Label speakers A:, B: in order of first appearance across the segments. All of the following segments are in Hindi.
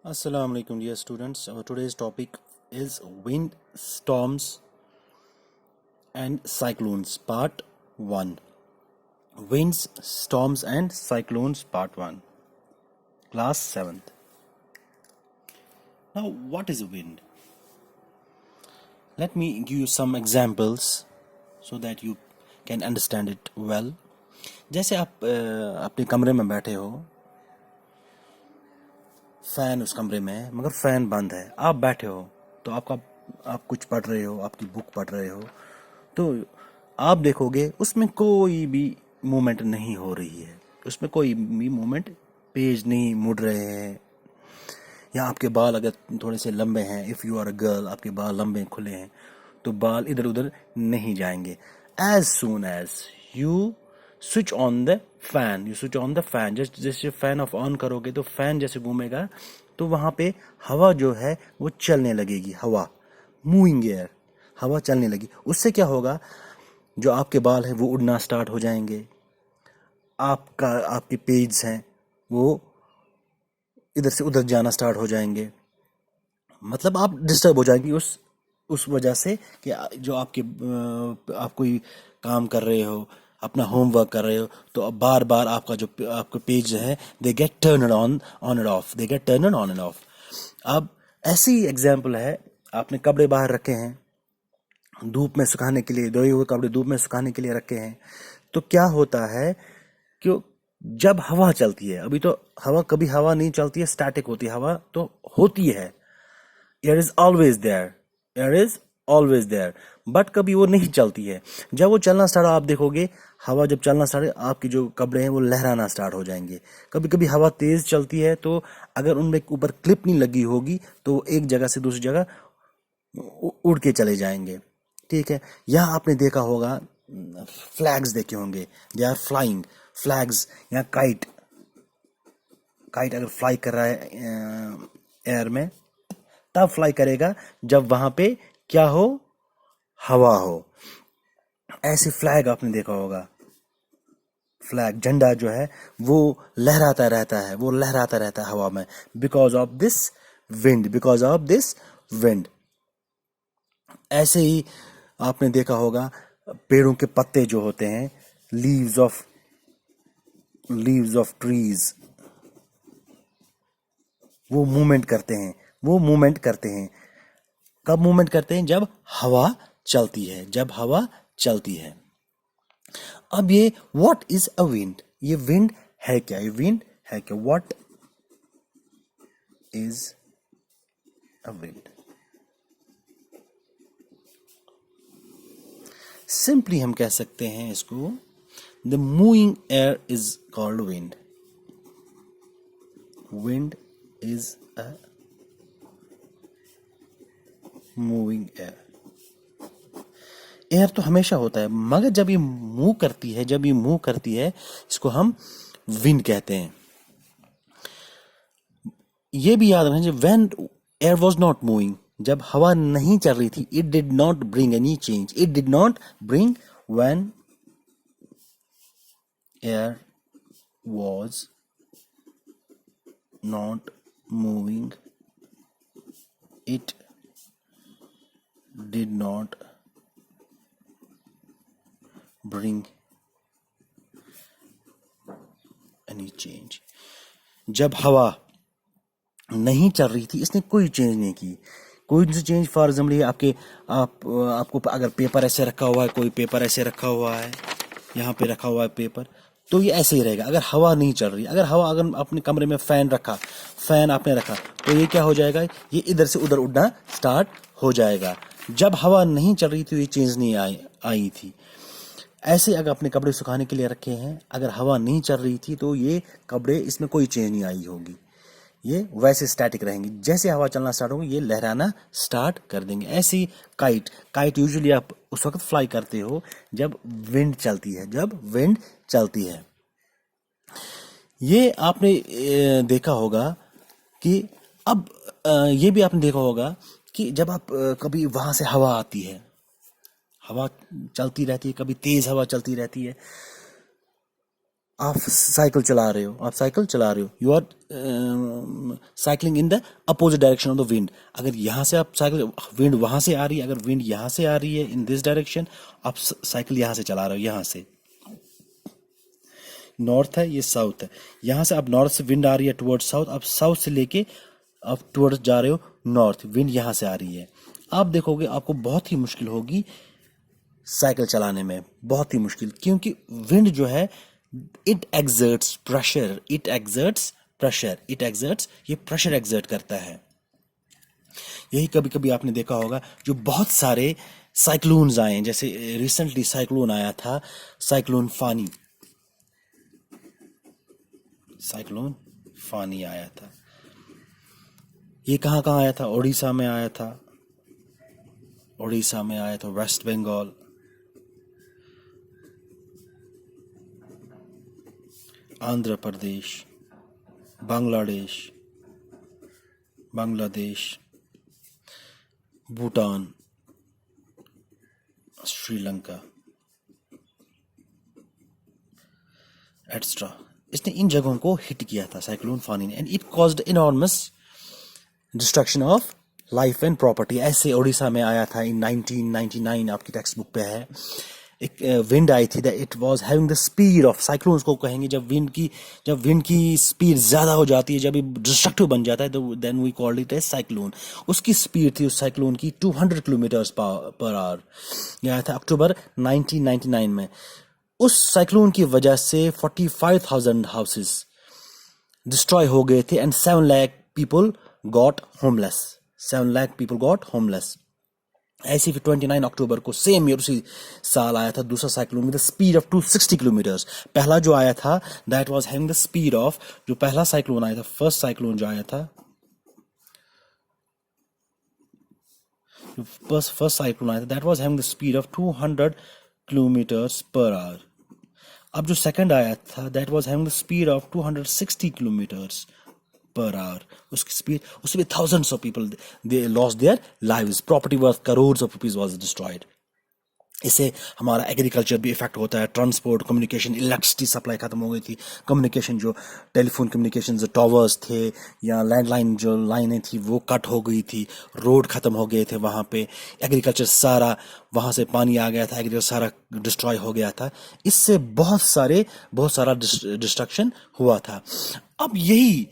A: Assalamu alaikum dear students. Our today's topic is wind storms and cyclones part 1. Winds, storms and cyclones part 1. Class 7th. Now what is a wind? Let me give you some examples so that you can understand it well. जैसे आप अपने कमरे में बैठे हो, फैन उस कमरे में है मगर फैन बंद है, आप बैठे हो तो आप कुछ पढ़ रहे हो, आपकी बुक पढ़ रहे हो, तो आप देखोगे उसमें कोई भी मूवमेंट नहीं हो रही है, उसमें कोई भी मूवमेंट, पेज नहीं मुड़ रहे हैं, या आपके बाल अगर थोड़े से लंबे हैं, if you are a girl, आपके बाल लंबे खुले हैं तो बाल इधर उधर नहीं जाएंगे. As soon as you switch on the fan, जैसे फैन ऑफ ऑन करोगे तो फैन जैसे घूमेगा तो वहाँ पे हवा जो है वो चलने लगेगी, हवा मूविंग एयर, हवा चलने लगी. उससे क्या होगा, जो आपके बाल हैं वो उड़ना स्टार्ट हो जाएंगे, आपके पेज हैं वो इधर से उधर जाना स्टार्ट हो जाएंगे. मतलब आप डिस्टर्ब हो जाएंगी उस वजह से कि जो आप कोई काम कर रहे हो, अपना होमवर्क कर रहे हो, तो अब बार बार आपका पेज है they get turn on end of. अब ऐसी एग्जांपल है, आपने कपड़े बाहर रखे हैं धूप में सुखाने के लिए, धोए हुए कपड़े धूप में सुखाने के लिए रखे हैं, तो क्या होता है कि जब हवा चलती है, अभी तो कभी हवा नहीं चलती है, स्टैटिक होती है, हवा तो होती है, air is always there, but कभी वो नहीं चलती है. जब वो चलना स्टार्ट, आप देखोगे हवा जब चलना स्टार्ट, आपके जो कपड़े हैं वो लहराना स्टार्ट हो जाएंगे. कभी कभी हवा तेज चलती है तो अगर उनमें ऊपर क्लिप नहीं लगी होगी तो एक जगह से दूसरी जगह उड़ के चले जाएंगे. ठीक है. यहाँ आपने देखा होगा, फ्लैग्स देखे होंगे, दे आर फ्लाइंग फ्लैग्स, या काइट अगर फ्लाई कर रहा है एयर में, तब फ्लाई करेगा जब वहां पे क्या हो, हवा हो. ऐसे फ्लैग आपने देखा होगा, फ्लैग झंडा जो है वो लहराता रहता है हवा में, बिकॉज ऑफ दिस विंड. ऐसे ही आपने देखा होगा, पेड़ों के पत्ते जो होते हैं, लीव्स ऑफ ट्रीज, वो मूवमेंट करते हैं. कब मूवमेंट करते हैं? जब हवा चलती है. अब ये व्हाट इज अ विंड, ये विंड है क्या, what is a wind? Simply हम कह सकते हैं इसको, the moving air is called wind. Wind is a moving air. Air तो हमेशा होता है, मगर जब ये मूव करती है इसको हम विंड कहते हैं. ये भी याद रखें, when air was not moving, जब हवा नहीं चल रही थी, it did not bring any change, when air was not moving, it did not bring any change. जब हवा नहीं चल रही थी, इसने कोई चेंज नहीं की. कोई सी चेंज, फॉर एग्जाम्पल आपको अगर पेपर ऐसे रखा हुआ है, कोई पेपर ऐसे रखा हुआ है, यहाँ पे रखा हुआ है पेपर, तो ये ऐसे ही रहेगा अगर हवा नहीं चल रही. अगर अपने कमरे में फैन आपने रखा, तो ये क्या हो जाएगा, ये इधर से उधर उड़ना स्टार्ट हो जाएगा. जब हवा नहीं चल रही थी, ये चेंज नहीं आई थी. ऐसे अगर अपने कपड़े सुखाने के लिए रखे हैं, अगर हवा नहीं चल रही थी तो ये कपड़े, इसमें कोई चेंज नहीं आई होगी, ये वैसे स्टैटिक रहेंगे. जैसे हवा चलना स्टार्ट होगी, ये लहराना स्टार्ट कर देंगे. ऐसी काइट यूजुअली आप उस वक्त फ्लाई करते हो जब विंड चलती है. ये आपने देखा होगा कि अब ये भी आपने देखा होगा कि जब आप कभी वहां से हवा आती है, हवा चलती रहती है, कभी तेज हवा चलती रहती है, आप साइकिल चला रहे हो, you are cycling in the opposite direction of the wind. अगर यहाँ से आप साइकिल, विंड वहां से आ रही है, अगर विंड यहाँ से आ रही है इन दिस डायरेक्शन, आप साइकिल यहाँ से चला रहे हो, यहाँ से नॉर्थ है, ये साउथ है, यहाँ से आप नॉर्थ से विंड आ रही है टुवर्ड्स साउथ, आप साउथ से लेके आप टुवर्ड्स जा रहे हो नॉर्थ, विंड यहाँ से आ रही है। आप देखोगे आपको बहुत ही मुश्किल होगी साइकिल चलाने में, बहुत ही मुश्किल, क्योंकि विंड जो है इट एग्जर्ट्स प्रेशर, ये प्रेशर एग्जर्ट करता है। यही कभी कभी आपने देखा होगा जो बहुत सारे साइक्लोन्स आए हैं, जैसे रिसेंटली साइक्लोन आया था, साइक्लोन फानी आया था। ये कहाँ कहाँ आया था? उड़ीसा में आया था, वेस्ट बंगाल, आंध्र प्रदेश, बांग्लादेश, भूटान, श्रीलंका, एटसेट्रा। इसने इन जगहों को हिट किया था साइक्लोन फानी ने, and it caused enormous destruction of life and property. ऐसे उड़ीसा में आया था इन 1999, आपकी टेक्स्ट बुक पे है। एक विंड आई थी, that it was having the speed of, cyclones को कहेंगे जब विंड की स्पीड ज्यादा हो जाती है, जब ये डिस्ट्रक्टिव बन जाता है, तो then we called it as cyclone. उसकी स्पीड थी उस साइक्लोन की 200 किलोमीटर्स पर आवर। यह आया था अक्टूबर 1999 में। उस साइक्लोन की वजह से 45,000 हाउसेस डिस्ट्रॉय हो गए थे, and 7 lakh people got homeless. ऐसे फिर 29 अक्टूबर को सेम ईयर उसी साल आया था दूसरा cyclone with speed of 260 kilometres. पहला जो आया था that was having the speed of, जो पहला साइक्लोन आया था, फर्स्ट साइक्लोन जो आया था, that was having the speed of 200 kilometres per hour. अब जो सेकंड आया था that was having the speed of 260 kilometres per hour. उसकी स्पीड, उसमें thousands of people they lost their lives, property worth crores of rupees was destroyed। इससे हमारा एग्रीकल्चर भी इफेक्ट होता है, ट्रांसपोर्ट, कम्युनिकेशन, इलेक्ट्रिसिटी सप्लाई खत्म हो गई थी, कम्युनिकेशन जो टेलीफोन कम्युनिकेशन जो टावर्स थे या लैंडलाइन जो लाइनें थी वो कट हो गई थी, रोड खत्म हो गए थे वहाँ पे, एग्रीकल्चर सारा, वहाँ से पानी आ गया था, एग्रीकल्चर सारा डिस्ट्रॉय हो गया था। इससे बहुत सारा डिस्ट्रक्शन हुआ था। अब यही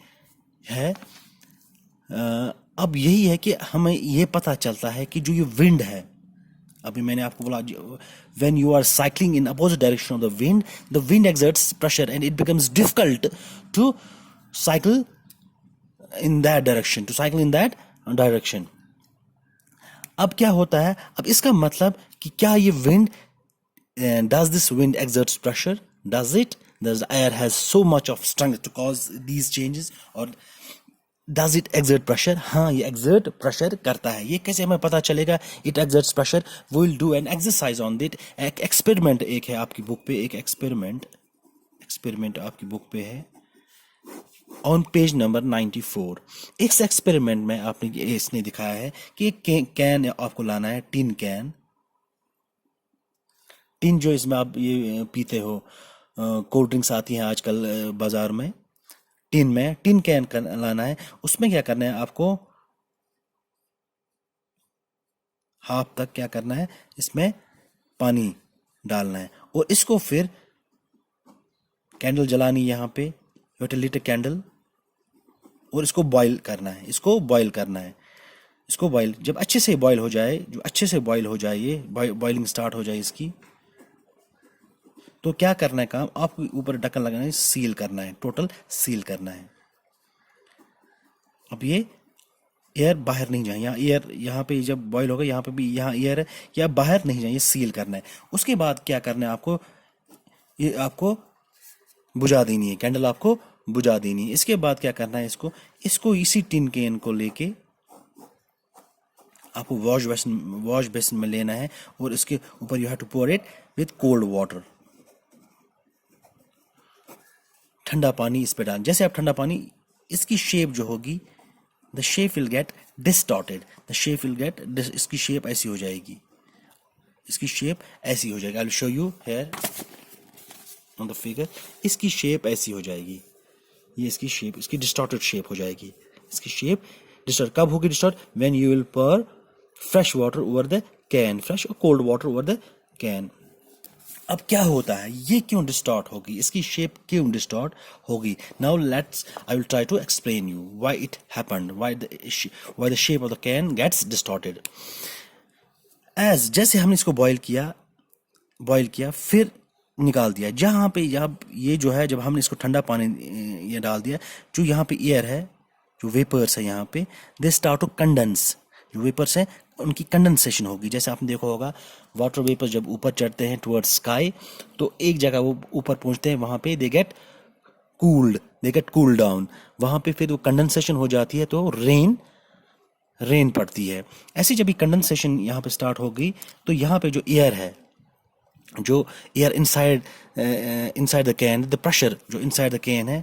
A: है कि हमें ये पता चलता है कि जो ये विंड है, अभी मैंने आपको बोला, when you are cycling in opposite direction of the wind exerts pressure and it becomes difficult to cycle in that direction. अब क्या होता है, अब इसका मतलब कि क्या ये wind, does this wind exerts pressure? Does it? Does the air has so much of strength to cause these changes, or does it exert pressure? हाँ, ये exert pressure करता है। ये कैसे हमें पता चलेगा it exerts pressure? We will do an exercise on it। एक एक्सपेरिमेंट एक है आपकी बुक पे, एक एक्सपेरिमेंट आपकी बुक पे है ऑन पेज नंबर 94। इस एक्सपेरिमेंट में आपने इसने दिखाया है कि एक कैन आपको लाना है, टिन जो इसमें आप ये पीते हो, कोल्ड ड्रिंक्स आती हैं आजकल बाजार में, टिन कैन लाना है। उसमें क्या करना है आपको, हाफ तक क्या करना है, इसमें पानी डालना है, और इसको फिर कैंडल जलानी यहाँ पे, यू टू लीट अ कैंडल, और इसको बॉईल करना है, इसको बॉईल जब अच्छे से बॉईल हो जाए, ये बॉइलिंग स्टार्ट हो जाए इसकी, तो क्या करना है काम, आपको ऊपर ढक्कन लगाना है, सील करना है, टोटल सील करना है। अब ये एयर बाहर नहीं जाए, यहाँ पे जब बॉईल होगा, यहाँ पे भी यहाँ एयर है, या बाहर नहीं जाए, ये सील करना है। उसके बाद क्या करना है आपको, ये आपको बुझा देनी है, कैंडल आपको बुझा देनी है। इसके बाद क्या करना है, इसको इसी टिन कैन को लेके आपको वॉश बेसिन में लेना है, और इसके ऊपर you have to pour it with cold water, ठंडा पानी इस पे डाल। जैसे आप ठंडा पानी, इसकी शेप जो होगी, the shape will get distorted, इसकी शेप ऐसी हो जाएगी, I will show you here. On the figure, इसकी शेप ऐसी हो जाएगी, ये इसकी शेप, इसकी डिस्टॉर्टेड शेप हो जाएगी। इसकी शेप डिस्टॉर्ट कब होगी? Distort when you will pour fresh water over the can, fresh और cold water over the can. अब क्या होता है, ये क्यों डिस्टॉर्ट होगी, इसकी शेप क्यों डिस्टॉर्ट होगी? Now let's I will try to explain you why it happened, why the shape of the can gets distorted. As जैसे हमने इसको बॉईल किया फिर निकाल दिया, जहाँ पे ये जो है, जब हमने इसको ठंडा पानी ये डाल दिया, जो यहाँ पे एयर है, जो वेपर्स है यहाँ पे, दे स्टार्ट टू कंडेंस। जो वेपर्स हैं उनकी कंडेंसेशन होगी। जैसे आपने देखा होगा वाटर वेपर्स जब ऊपर चढ़ते हैं टुवर्ड्स स्काई, तो एक जगह वो ऊपर पहुंचते हैं, वहाँ पे दे गेट कूल्ड डाउन, वहाँ पे फिर वो कंडेंसेशन हो जाती है, तो रेन पड़ती है। ऐसी जब कंडेंसेशन यहाँ पे स्टार्ट होगी, तो यहाँ पे जो एयर है, जो air inside the can, the pressure जो इनसाइड द कैन है,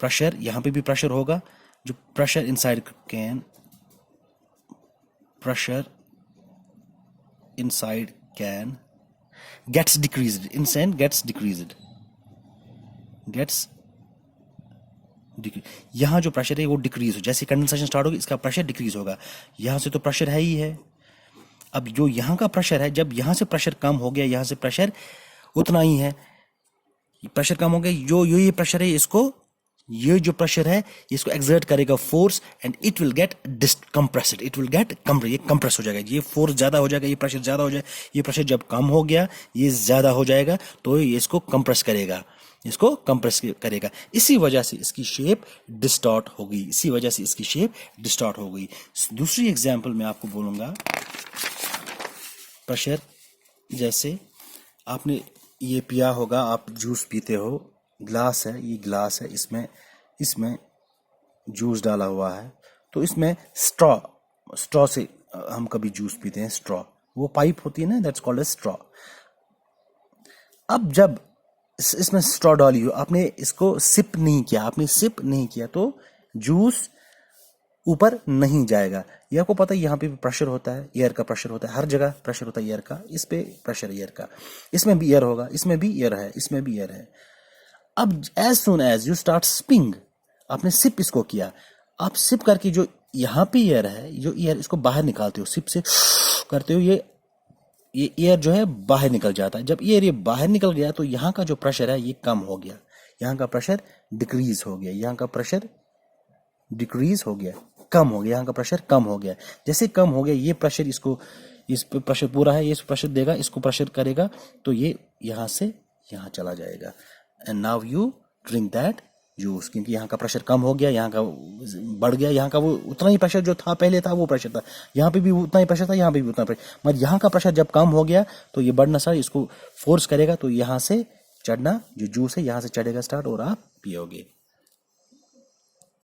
A: प्रेशर यहाँ पे भी प्रेशर होगा, जो pressure inside can, pressure inside can gets decreased, यहाँ जो प्रेशर है वो डिक्रीज हो, जैसे कंडेंसेशन स्टार्ट होगी इसका प्रेशर डिक्रीज होगा। यहाँ से तो प्रेशर है ही है, अब जो यहाँ का प्रेशर है, जब यहाँ से प्रेशर कम हो गया, यहाँ से प्रेशर उतना ही है, प्रेशर कम हो गया, जो ये प्रेशर है, ये जो प्रेशर है इसको एक्सर्ट करेगा force, and it will get compressed, ये कंप्रेस हो जाएगा, ये फोर्स ज्यादा हो जाएगा, ये प्रेशर ज्यादा हो जाएगा, ये प्रेशर जब कम हो गया ये ज्यादा हो जाएगा, तो ये इसको कंप्रेस करेगा, इसी वजह से इसकी शेप डिस्टॉर्ट होगी, दूसरी एग्जांपल मैं आपको बोलूंगा, प्रेशर, जैसे आपने ये पिया होगा, आप जूस पीते हो, ग्लास है, ये ग्लास है, इसमें जूस डाला हुआ है, तो इसमें स्ट्रॉ से हम कभी जूस पीते हैं, स्ट्रॉ, वो पाइप होती है ना, दैट्स कॉल्ड एज स्ट्रॉ। अब जब इसमें स्ट्रॉ डाली हो, आपने इसको सिप नहीं किया, तो जूस ऊपर नहीं जाएगा। ये आपको पता है, यहाँ पे भी प्रेशर होता है, एयर का प्रेशर होता है, हर जगह प्रेशर होता है एयर का, इस पे प्रेशर एयर का, इसमें भी एयर होगा, इसमें भी एयर है। अब as soon as you start sipping, आपने सिप इसको किया, आप सिप करके जो यहाँ पे एयर है, जो एयर इसको बाहर निकालते हो, सिप से करते हो, ये एयर जो है बाहर निकल जाता है। जब एयर ये बाहर निकल गया, तो यहाँ का जो प्रेशर है ये कम हो गया, यहाँ का प्रेशर डिक्रीज हो गया, यहाँ का प्रेशर कम हो गया, जैसे कम हो गया, ये प्रेशर इस पे प्रेशर पूरा है, ये प्रेशर देगा, इसको प्रेशर करेगा, तो ये यहाँ से यहाँ चला जाएगा, and now you drink that juice, क्योंकि यहाँ का प्रेशर कम हो गया, यहाँ का बढ़ गया, यहाँ का वो उतना ही प्रेशर जो था पहले था, वो प्रेशर था, यहाँ पे भी उतना ही प्रेशर था, यहाँ पे भी उतना प्रेशर, मगर यहाँ का प्रेशर जब कम हो गया, तो ये बढ़ना स्टार्ट, इसको फोर्स करेगा, तो यहाँ से चढ़ना, जो जूस है यहाँ से चढ़ेगा स्टार्ट, और आप पियोगे।